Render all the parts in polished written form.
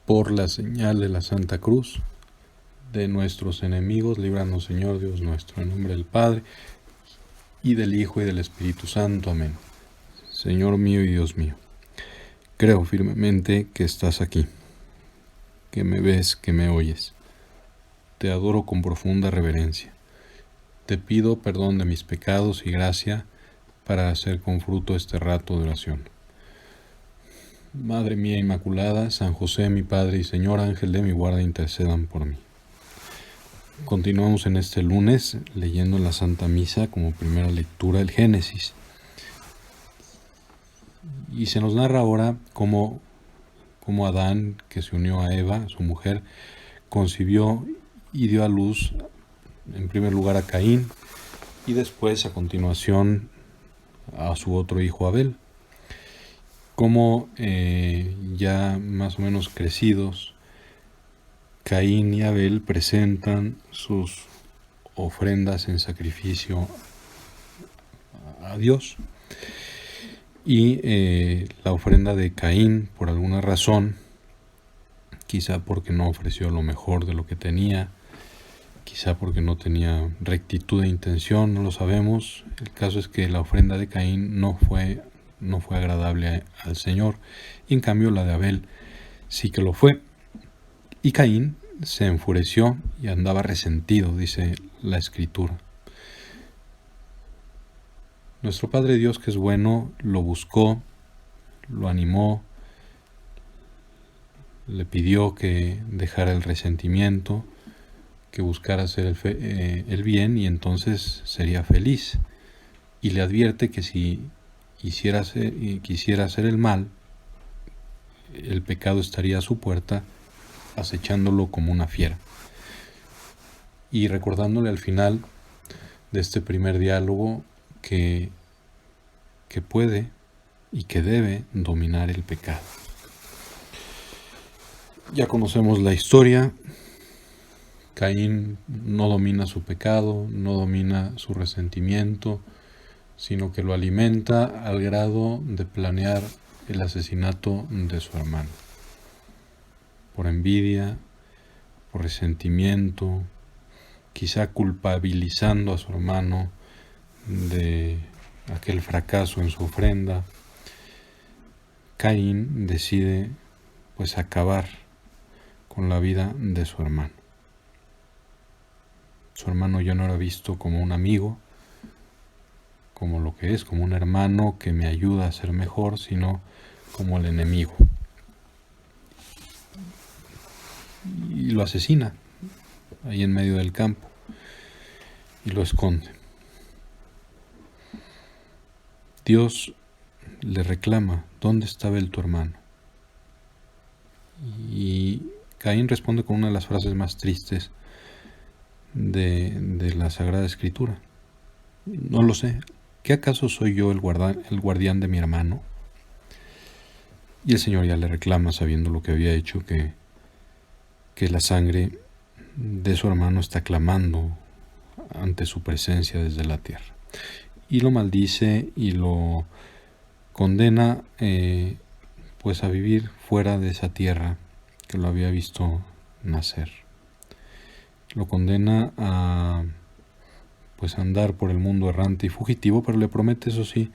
Por la señal de la Santa Cruz, de nuestros enemigos, líbranos, Señor Dios nuestro, en nombre del Padre, y del Hijo, y del Espíritu Santo. Amén. Señor mío y Dios mío, creo firmemente que estás aquí, que me ves, que me oyes. Te adoro con profunda reverencia. Te pido perdón de mis pecados y gracia para hacer con fruto este rato de oración. Madre mía Inmaculada, San José, mi Padre y Señor, ángel de mi guarda, intercedan por mí. Continuamos en este lunes leyendo en la Santa Misa como primera lectura el Génesis. Y se nos narra ahora cómo Adán, que se unió a Eva, su mujer, concibió y dio a luz en primer lugar a Caín y después a continuación a su otro hijo Abel. Como ya más o menos crecidos, Caín y Abel presentan sus ofrendas en sacrificio a Dios. Y la ofrenda de Caín, por alguna razón, quizá porque no ofreció lo mejor de lo que tenía, quizá porque no tenía rectitud de intención, no lo sabemos. El caso es que la ofrenda de Caín no fue agradable al Señor, y en cambio la de Abel sí que lo fue. Y Caín se enfureció y andaba resentido, dice la Escritura. Nuestro Padre Dios, que es bueno, lo buscó, lo animó, le pidió que dejara el resentimiento, que buscara hacer el bien, y entonces sería feliz. Y le advierte que si quisiera hacer el mal, el pecado estaría a su puerta, acechándolo como una fiera. Y recordándole al final de este primer diálogo que puede y que debe dominar el pecado. Ya conocemos la historia. Caín no domina su pecado, no domina su resentimiento, sino que lo alimenta al grado de planear el asesinato de su hermano. Por envidia, por resentimiento, quizá culpabilizando a su hermano de aquel fracaso en su ofrenda, Caín decide pues acabar con la vida de su hermano. Su hermano ya no era visto como un amigo, como lo que es, como un hermano que me ayuda a ser mejor, sino como el enemigo. Y lo asesina ahí en medio del campo y lo esconde. Dios le reclama: ¿dónde está Abel tu hermano? Y Caín responde con una de las frases más tristes de la Sagrada Escritura: no lo sé. ¿Qué acaso soy yo el guardián de mi hermano? Y el Señor ya le reclama, sabiendo lo que había hecho, que la sangre de su hermano está clamando ante su presencia desde la tierra. Y lo maldice y lo condena pues a vivir fuera de esa tierra que lo había visto nacer. Lo condena a pues andar por el mundo errante y fugitivo, pero le promete, eso sí,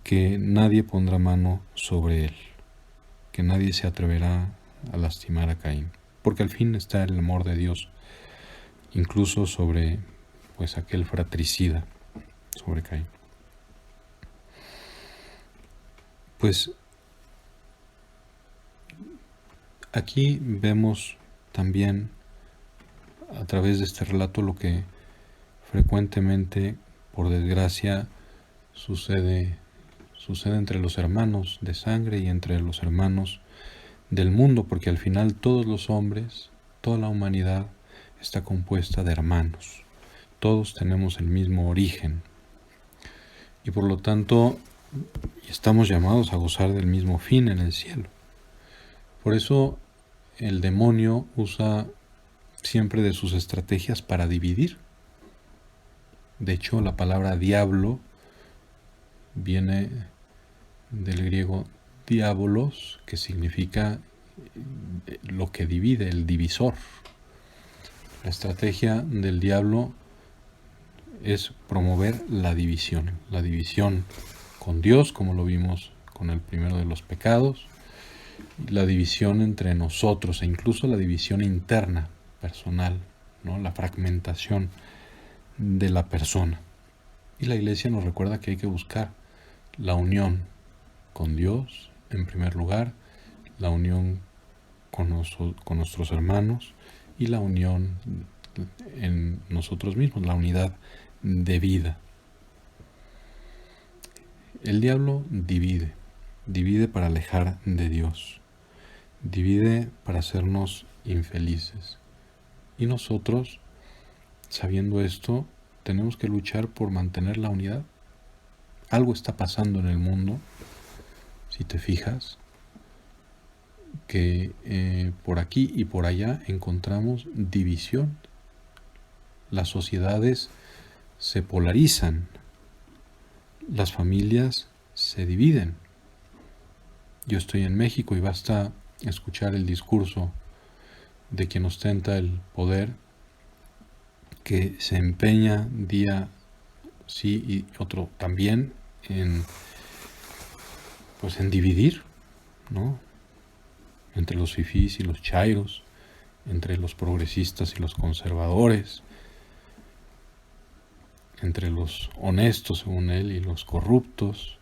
que nadie pondrá mano sobre él, que nadie se atreverá a lastimar a Caín, porque al fin está el amor de Dios, incluso sobre pues aquel fratricida, sobre Caín. Pues aquí vemos también a través de este relato lo que frecuentemente, por desgracia, sucede entre los hermanos de sangre y entre los hermanos del mundo, porque al final todos los hombres, toda la humanidad está compuesta de hermanos. Todos tenemos el mismo origen y por lo tanto estamos llamados a gozar del mismo fin en el cielo. Por eso el demonio usa siempre de sus estrategias para dividir. De hecho, la palabra diablo viene del griego diabolos, que significa lo que divide, el divisor. La estrategia del diablo es promover la división con Dios, como lo vimos con el primero de los pecados, la división entre nosotros e incluso la división interna, personal, ¿no? La fragmentación de la persona. Y la Iglesia nos recuerda que hay que buscar la unión con Dios, en primer lugar, la unión con nuestros hermanos y la unión en nosotros mismos, la unidad de vida. El diablo divide para alejar de Dios, divide para hacernos infelices. Y nosotros, sabiendo esto, tenemos que luchar por mantener la unidad. Algo está pasando en el mundo, si te fijas, que por aquí y por allá encontramos división. Las sociedades se polarizan, las familias se dividen. Yo estoy en México y basta escuchar el discurso de quien ostenta el poder, que se empeña día sí y otro también en dividir, ¿no? Entre los fifís y los chairos, entre los progresistas y los conservadores, entre los honestos, según él, y los corruptos.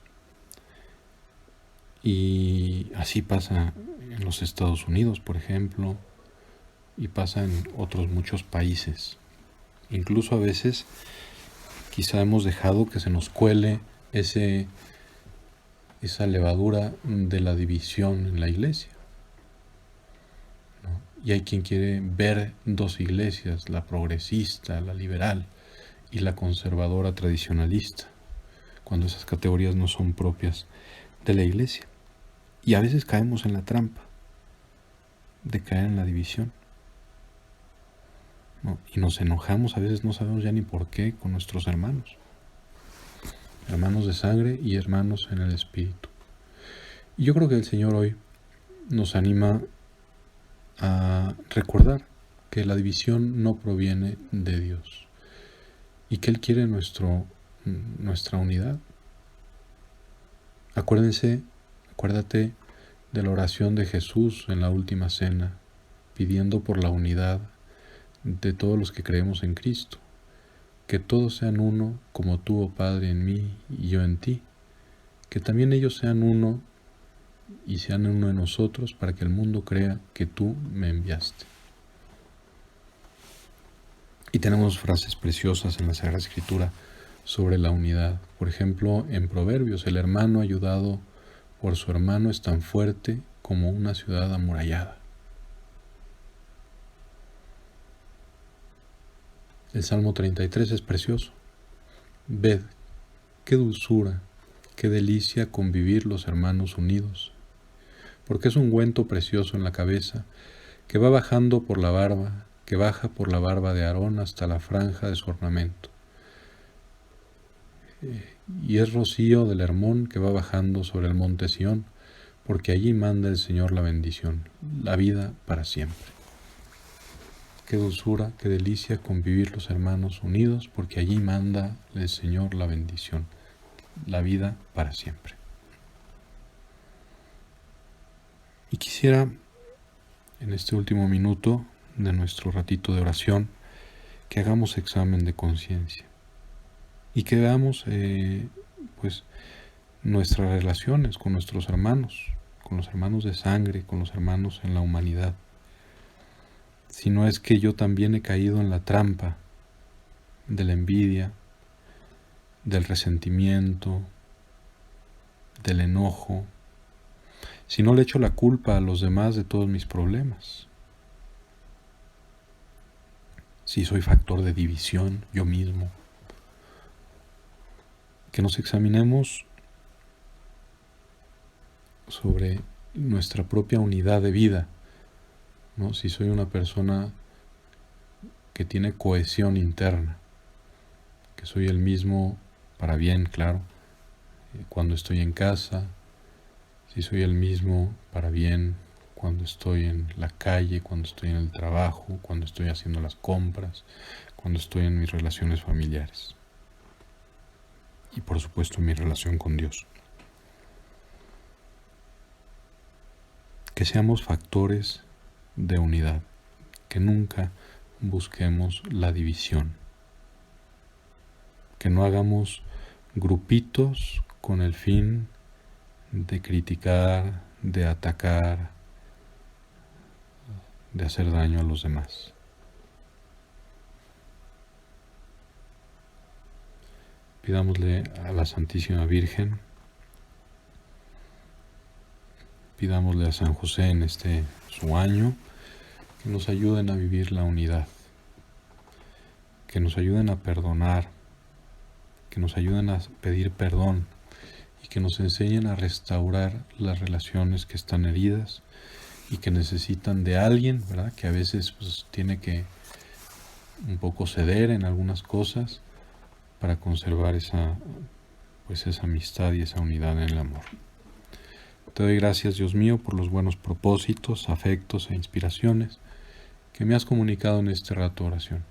Y así pasa en los Estados Unidos, por ejemplo, y pasa en otros muchos países. Incluso a veces quizá hemos dejado que se nos cuele esa levadura de la división en la iglesia, ¿no? Y hay quien quiere ver dos iglesias, la progresista, la liberal y la conservadora tradicionalista, cuando esas categorías no son propias de la iglesia. Y a veces caemos en la trampa de caer en la división, ¿no? Y nos enojamos, a veces no sabemos ya ni por qué, con nuestros hermanos de sangre y hermanos en el espíritu. Y yo creo que el Señor hoy nos anima a recordar que la división no proviene de Dios y que Él quiere nuestra unidad. Acuérdate de la oración de Jesús en la última cena, pidiendo por la unidad de todos los que creemos en Cristo, que todos sean uno como tú, oh Padre, en mí y yo en ti, que también ellos sean uno y sean uno en nosotros, para que el mundo crea que tú me enviaste. Y tenemos frases preciosas en la Sagrada Escritura sobre la unidad. Por ejemplo, en Proverbios, el hermano ayudado por su hermano es tan fuerte como una ciudad amurallada. El Salmo 33 es precioso. Ved, qué dulzura, qué delicia convivir los hermanos unidos, porque es un ungüento precioso en la cabeza, que va bajando por la barba, que baja por la barba de Aarón hasta la franja de su ornamento. Y es rocío del Hermón que va bajando sobre el monte Sión, porque allí manda el Señor la bendición, la vida para siempre. Qué dulzura, qué delicia convivir los hermanos unidos, porque allí manda el Señor la bendición, la vida para siempre. Y quisiera, en este último minuto de nuestro ratito de oración, que hagamos examen de conciencia y que veamos nuestras relaciones con nuestros hermanos, con los hermanos de sangre, con los hermanos en la humanidad. Si no es que yo también he caído en la trampa de la envidia, del resentimiento, del enojo, si no le echo la culpa a los demás de todos mis problemas, si soy factor de división yo mismo. Que nos examinemos sobre nuestra propia unidad de vida, ¿no? Si soy una persona que tiene cohesión interna, que soy el mismo para bien, claro, cuando estoy en casa, si soy el mismo para bien cuando estoy en la calle, cuando estoy en el trabajo, cuando estoy haciendo las compras, cuando estoy en mis relaciones familiares. Y por supuesto mi relación con Dios. Que seamos factores de unidad, que nunca busquemos la división, que no hagamos grupitos con el fin de criticar, de atacar, de hacer daño a los demás. Pidámosle a la Santísima Virgen, pidámosle a San José en este su año, que nos ayuden a vivir la unidad, que nos ayuden a perdonar, que nos ayuden a pedir perdón y que nos enseñen a restaurar las relaciones que están heridas y que necesitan de alguien, ¿verdad? Que a veces pues, tiene que un poco ceder en algunas cosas para conservar esa amistad y esa unidad en el amor. Te doy gracias, Dios mío, por los buenos propósitos, afectos e inspiraciones que me has comunicado en este rato de oración.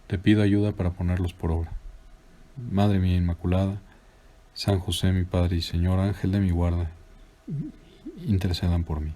Te pido ayuda para ponerlos por obra. Madre mía Inmaculada, San José, mi Padre y Señor, Ángel de mi guarda, intercedan por mí.